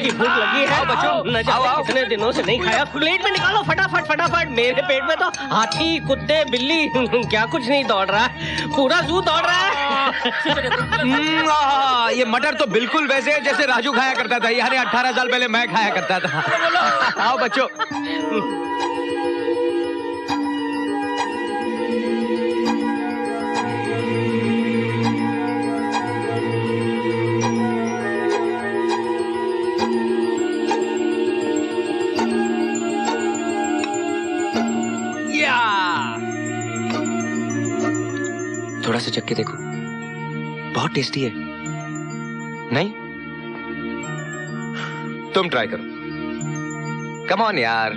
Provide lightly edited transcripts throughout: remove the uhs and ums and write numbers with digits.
की भूख लगी है बच्चों, न जाने कितने दिनों से नहीं खाया। प्लेट में निकालो फटाफट फटाफट। मेरे पेट में तो हाथी कुत्ते बिल्ली क्या कुछ नहीं दौड़ रहा है, पूरा जू दौड़ रहा है। ये मटर तो बिल्कुल वैसे है जैसे राजू खाया करता था, यानी 18 साल पहले मैं खाया करता था। आओ बच्चों। थोड़ा सा चख के देखो, बहुत टेस्टी है। नहीं? तुम ट्राई करो। कम ऑन यार।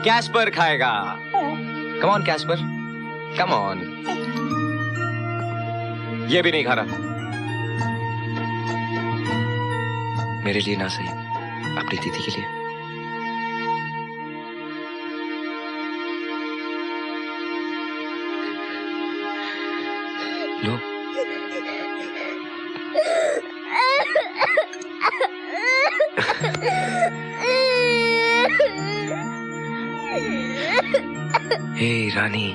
कैस्पर खाएगा। Come on Caspar, come on. ये भी नहीं खा रहा। मेरे लिए ना सही, अपनी दीदी के लिए। लो। हे रानी,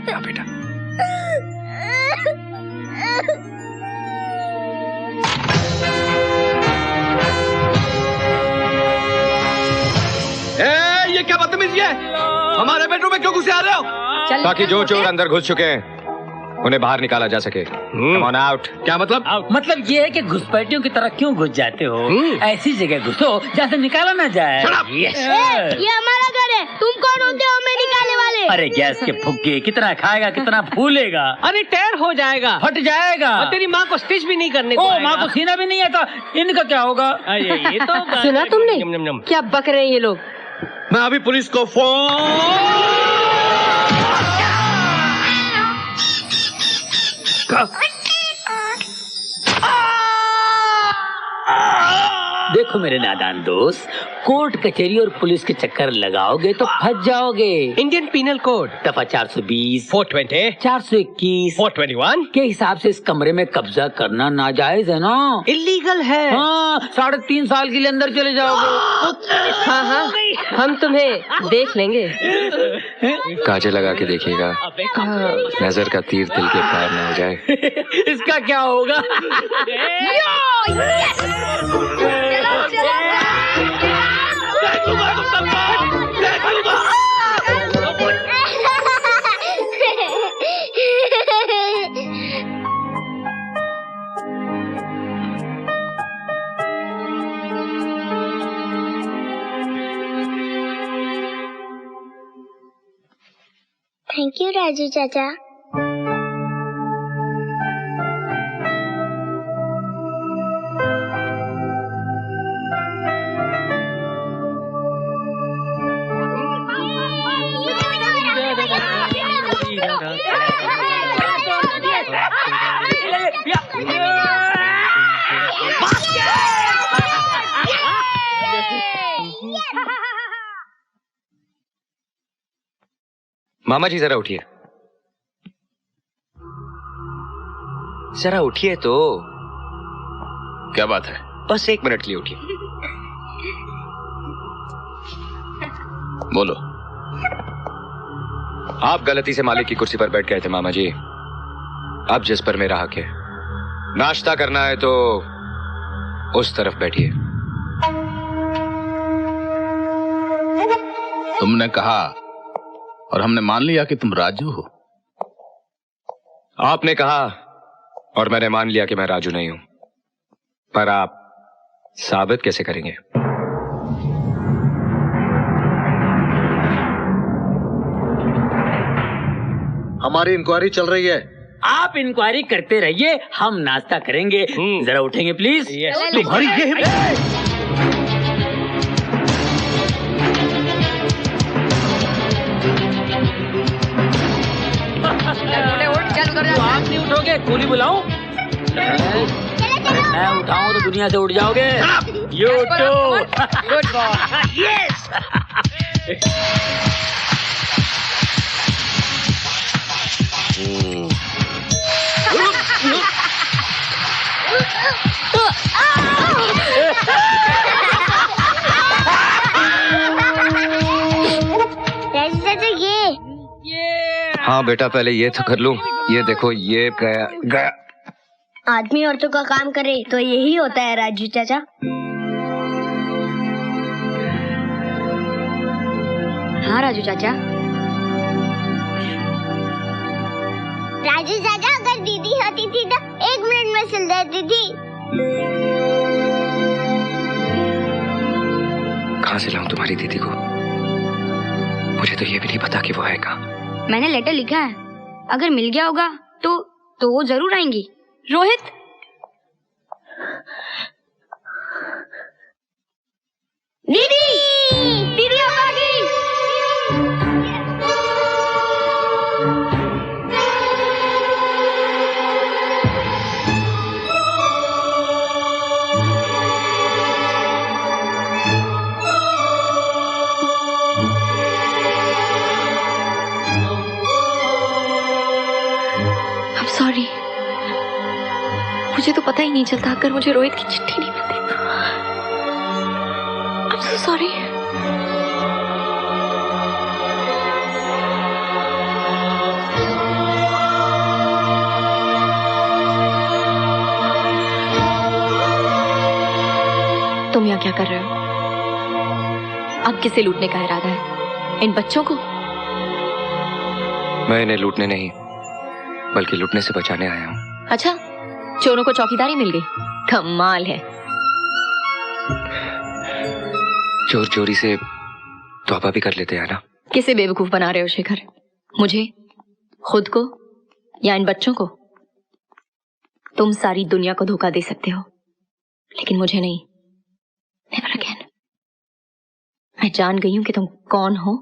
हाँ बेटा। ये क्या बदतमीजी है? हमारे बेडरूम में क्यों घुसे आ रहे हो? ताकि जो चोर अंदर घुस चुके हैं उन्हें बाहर निकाला जा सके। Come on out। क्या मतलब? मतलब ये है कि घुसपैठियों की तरह क्यों घुस जाते हो? ऐसी जगह घुसो जहाँ से निकाला ना जाए। ये हमारा घर है, तुम कौन होते हो हमें निकालने वाले? अरे गैस के फुग्गे, कितना खाएगा कितना फूलेगा। अरे टेर हो जाएगा, फट जाएगा। और तेरी माँ को स्टिच भी नहीं करने को माँ को सीना भी नहीं आता, इनका क्या होगा? ये तो सुना तुमने क्या बक रहे हैं ये लोग? मैं अभी पुलिस को फोन। देखो मेरे नादान दोस्त, कोर्ट कचहरी और पुलिस के चक्कर लगाओगे तो फंस जाओगे। इंडियन पीनल कोड दफा 420, 420, 421, 421 के हिसाब से इस कमरे में कब्जा करना नाजायज है ना? इलीगल है। हाँ, 3.5 साल के लिए अंदर चले जाओगे। हाँ हाँ, हम तुम्हें देख लेंगे। काजल लगा के देखिएगा, नजर का तीर दिल के पार न हो जाए। इसका क्या होगा? थैंक यू राजू चाचा। मामा जी जरा उठिए, जरा उठिए तो। क्या बात है? बस 1 मिनट के लिए उठिए। बोलो। आप गलती से मालिक की कुर्सी पर बैठ गए थे मामा जी, अब जिस पर मेरा हक है। नाश्ता करना है तो उस तरफ बैठिए। तुमने कहा और हमने मान लिया कि तुम राजू हो। आपने कहा और मैंने मान लिया कि मैं राजू नहीं हूं, पर आप साबित कैसे करेंगे? हमारी इंक्वायरी चल रही है। आप इंक्वायरी करते रहिए, हम नाश्ता करेंगे। जरा उठेंगे प्लीज। तुम्हारी ये आप नहीं उठोगे, गोली बुलाऊं? मैं उठाऊं तो दुनिया से उड़ जाओगे। You too. Good boy. Yes. हाँ बेटा, पहले ये तो कर लूं। ये देखो, ये गया गया। आदमी औरतों का काम करे तो यही होता है राजू चाचा। हाँ राजू चाचा। राजू चाचा, अगर दीदी होती थी तो 1 मिनट में सिल देती थी। कहाँ से लाऊं तुम्हारी दीदी को? मुझे तो ये भी नहीं पता कि वो है कहाँ। मैंने लेटर लिखा है, अगर मिल गया होगा तो वो जरूर आएंगी। रोहित, दीदी दीदी आ गई। सॉरी, मुझे तो पता ही नहीं चलता अगर मुझे रोहित की चिट्ठी नहीं मिलती। I'm so sorry। तुम यहाँ क्या कर रहे हो? अब किसे लूटने का इरादा है? इन बच्चों को? मैं इन्हें लूटने नहीं, बल्कि लूटने से बचाने आया हूँ। अच्छा, चोरों को चौकीदारी मिल गई। कमाल है। चोर चोरी से तौबा भी कर लेते हैं ना। किसे बेवकूफ बना रहे हो शेखर? मुझे, खुद को, या इन बच्चों को? तुम सारी दुनिया को धोखा दे सकते हो, लेकिन मुझे नहीं। Never again। मैं जान गई हूं कि तुम कौन हो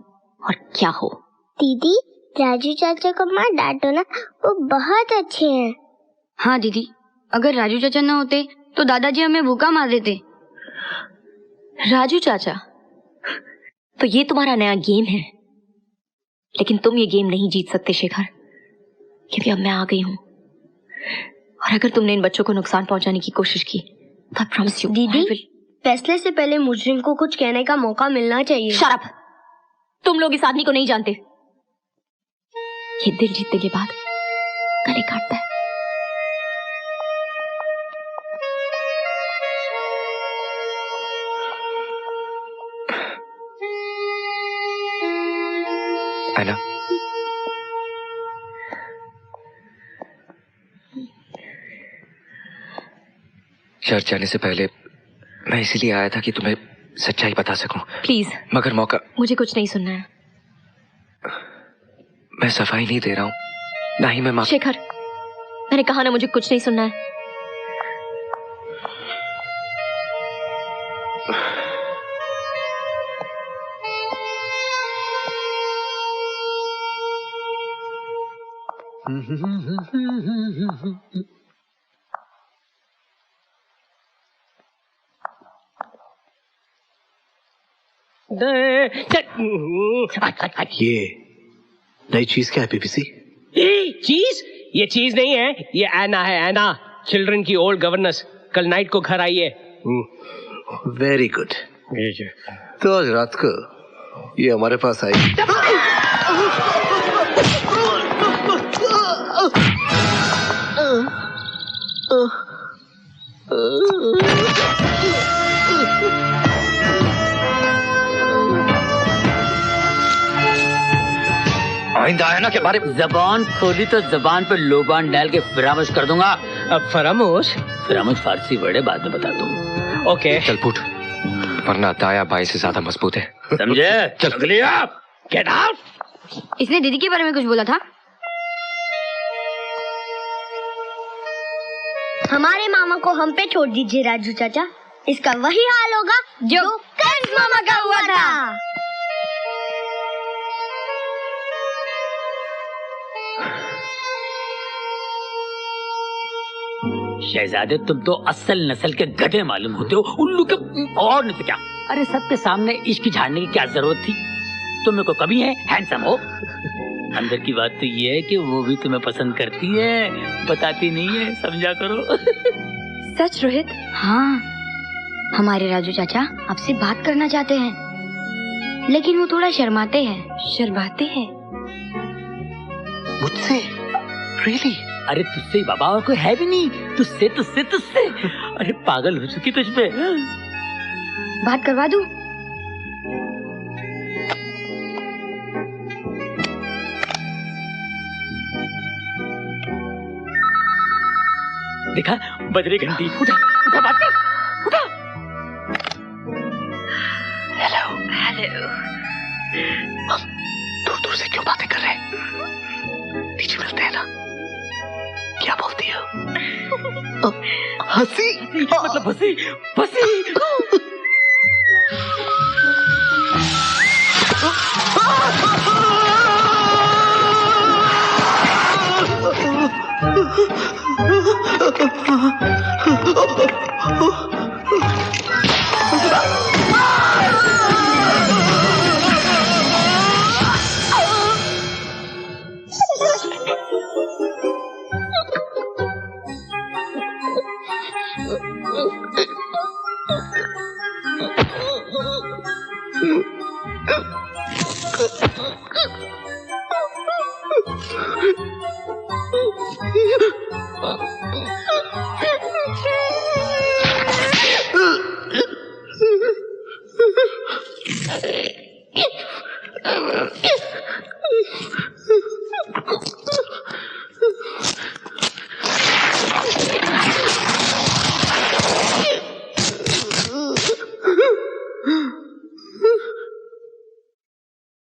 और क्या हो। दीदी, राजू चाचा को मत डांटो ना, वो बहुत अच्छे हैं। हाँ दीदी, अगर राजू चाचा न होते तो दादाजी हमें भूखा मार देते। राजू चाचा, तो ये तुम्हारा नया गेम है, लेकिन तुम ये गेम नहीं जीत सकते शेखर, क्योंकि अब मैं आ गई हूं। और अगर तुमने इन बच्चों को नुकसान पहुंचाने की कोशिश की तो आई प्रॉमिस यू, दीदी, फैसले से पहले मुजरिम को कुछ कहने का मौका मिलना चाहिए। Shut up! तुम लोग इस आदमी को नहीं जानते। ये दिल जीतने के बाद गले काटता है। आना। चर्च जाने से पहले मैं इसीलिए आया था कि तुम्हें सच्चाई बता सकूं। प्लीज, मगर मौका। मुझे कुछ नहीं सुनना है। मैं सफाई नहीं दे रहा हूं, ना ही मैं शेखर, मैंने कहा ना, मुझे कुछ नहीं सुनना है। ये नई चीज क्या है पीपीसी? चीज? ये चीज नहीं है, ये ऐना है, ऐना। चिल्ड्रन की ओल्ड गवर्नेंस। कल नाइट को घर आई है। Very good. तो आज रात को ये हमारे पास आई। आइंदा आयना के बारे में जबान खोली तो जबान पे लोबान डाल के फरामोश कर दूंगा। अब फरामोश? फरामोश फारसी वर्ड है, बाद में बता दूं। ओके। चल फूट, वरना दाया बाई से ज्यादा मजबूत है। समझे? चल अगली आप गेट आउट। इसने दीदी के बारे में कुछ बोला था? हमारे मामा को हम पे छोड़ दीजिए राजू चाचा, इसका वही हाल होगा जो कंस मामा का हुआ था। शहजादे, तुम तो असल नस्ल के गधे मालूम होते हो, उल्लू के। और नहीं तो क्या। अरे सबके सामने इश्क झाड़ने की क्या जरूरत थी? तुम्हें को कभी है, हैंडसम हो। अंदर की बात तो ये है कि वो भी तुम्हें पसंद करती है, बताती नहीं है, समझा करो। सच रोहित? हाँ, हमारे राजू चाचा आपसे बात करना चाहते हैं, लेकिन वो थोड़ा शर्माते हैं। शर्माते हैं? मुझसे? Really? अरे तुझसे बाबा और कोई है भी नहीं। तुझसे अरे पागल हो चुकी तुझ पे। बात करवा दूं? देखा बज रही घंटी। उठा बात कर, उठा। हेलो। हम दूर दूर से क्यों बातें कर रहे हैं? नीचे मिलते हैं ना? क्या बोलती हो? हंसी मतलब फंसी।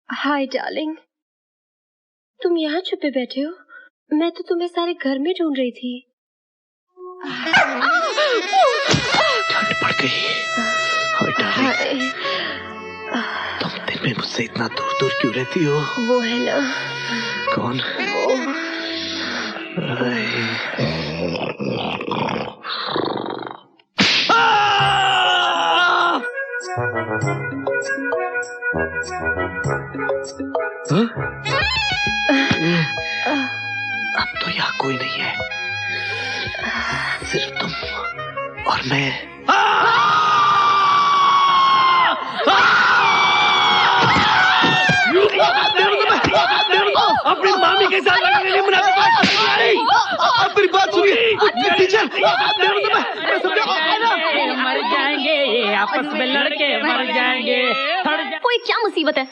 हाय डार्लिंग, तुम यहाँ छुपे बैठे हो? मैं तो तुम्हें सारे घर में ढूंढ रही थी। ठंड पड़ गई। हाय डार्लिंग, तुम दिन में मुझसे इतना दूर दूर क्यों रहती हो? वो है ना। कौन? अब तो यहाँ कोई नहीं है, सिर्फ तुम और मैं। अपनी मामी के साथ अपनी बात सुनिए टीचर। मर जाएंगे आपस में लड़के, मर जाएंगे। कोई क्या मुसीबत है?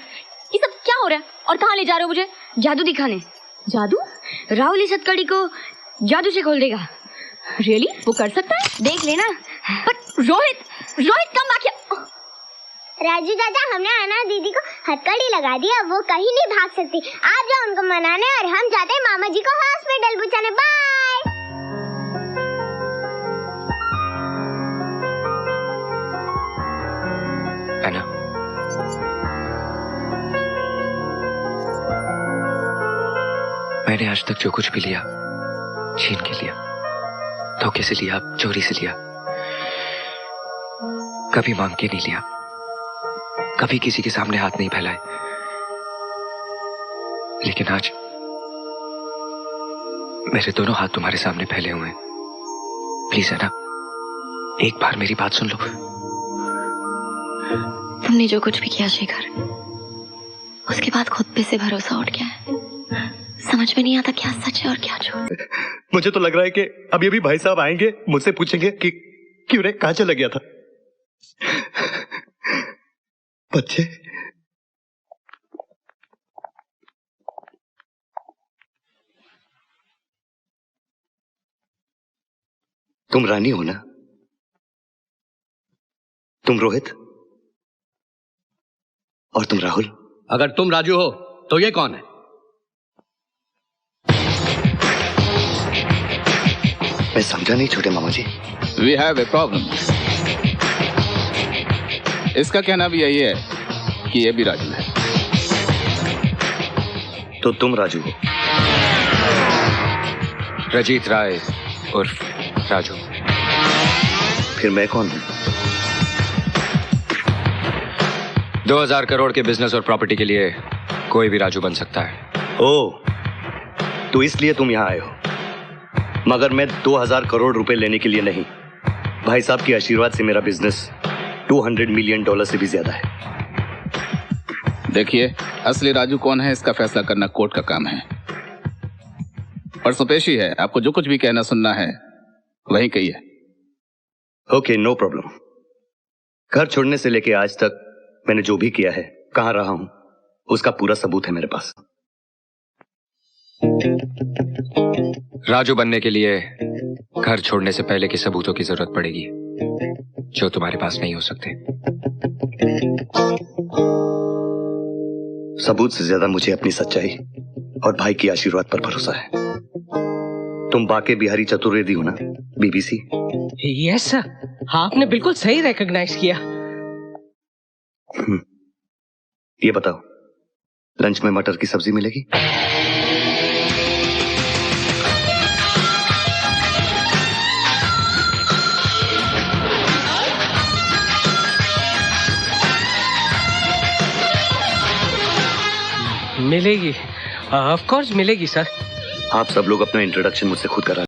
ये सब क्या हो रहा है? और कहाँ ले जा रहे हो मुझे? जादू दिखाने। जादू? राहुल इस हथकड़ी को जादू से खोल देगा। रियली? वो कर सकता है? देख लेना। But Rohit come back here. Raju चाचा, हमने अना दीदी को हथकड़ी लगा दी, अब वो कहीं नहीं भाग सकती। आप जाओ उनको मनाने और हम जाते हैं मामा जी को हॉस्पिटल पहुंचाने। बाय। अन्ना, मैंने आज तक जो कुछ भी लिया, छीन के लिया, धोखे से लिया, चोरी से लिया, कभी मांग के नहीं लिया, कभी किसी के सामने हाथ नहीं फैलाए। लेकिन आज मेरे दोनों हाथ तुम्हारे सामने फैले हुए हैं। प्लीज है ना, एक बार मेरी बात सुन लो। तुमने जो कुछ भी किया शेखर, उसके बाद खुद पे से भरोसा उठ गया है। समझ में नहीं आता क्या सच है और क्या झूठ। मुझे तो लग रहा है कि अभी अभी भाई साहब आएंगे, मुझसे पूछेंगे कि क्यों रे, कहां चला गया था? बच्चे, तुम रानी हो ना? तुम रोहित और तुम राहुल। अगर तुम राजू हो तो ये कौन है? मैं समझा नहीं छोटे मामा जी। We have a problem. इसका कहना भी यही है कि ये भी राजू है। तो तुम राजू हो? रजीत राय उर्फ राजू। फिर मैं कौन हूं? 2000 करोड़ के बिजनेस और प्रॉपर्टी के लिए कोई भी राजू बन सकता है। ओह, तो इसलिए तुम यहां आए हो। मगर मैं 2000 करोड़ रुपए लेने के लिए नहीं, भाई साहब के आशीर्वाद से मेरा बिजनेस $200 मिलियन से भी ज्यादा है। देखिए, असली राजू कौन है इसका फैसला करना कोर्ट का काम है। परसों पेशी है, आपको जो कुछ भी कहना सुनना है वही कहिए। Okay, no problem. घर छोड़ने से लेके आज तक मैंने जो भी किया है, कहां रहा हूं, उसका पूरा सबूत है मेरे पास। राजू बनने के लिए घर छोड़ने से पहले के सबूतों की जरूरत पड़ेगी, जो तुम्हारे पास नहीं हो सकते। सबूत से ज्यादा मुझे अपनी सच्चाई और भाई की आशीर्वाद पर भरोसा है। तुम बाके बिहारी चतुर्वेदी हो ना, बीबीसी? यस सर, आपने बिल्कुल सही रिकॉग्नाइज किया। ये बताओ, लंच में मटर की सब्जी मिलेगी? मिलेगी, ऑफ कोर्स मिलेगी सर। आप सब लोग अपना इंट्रोडक्शन मुझसे खुद करा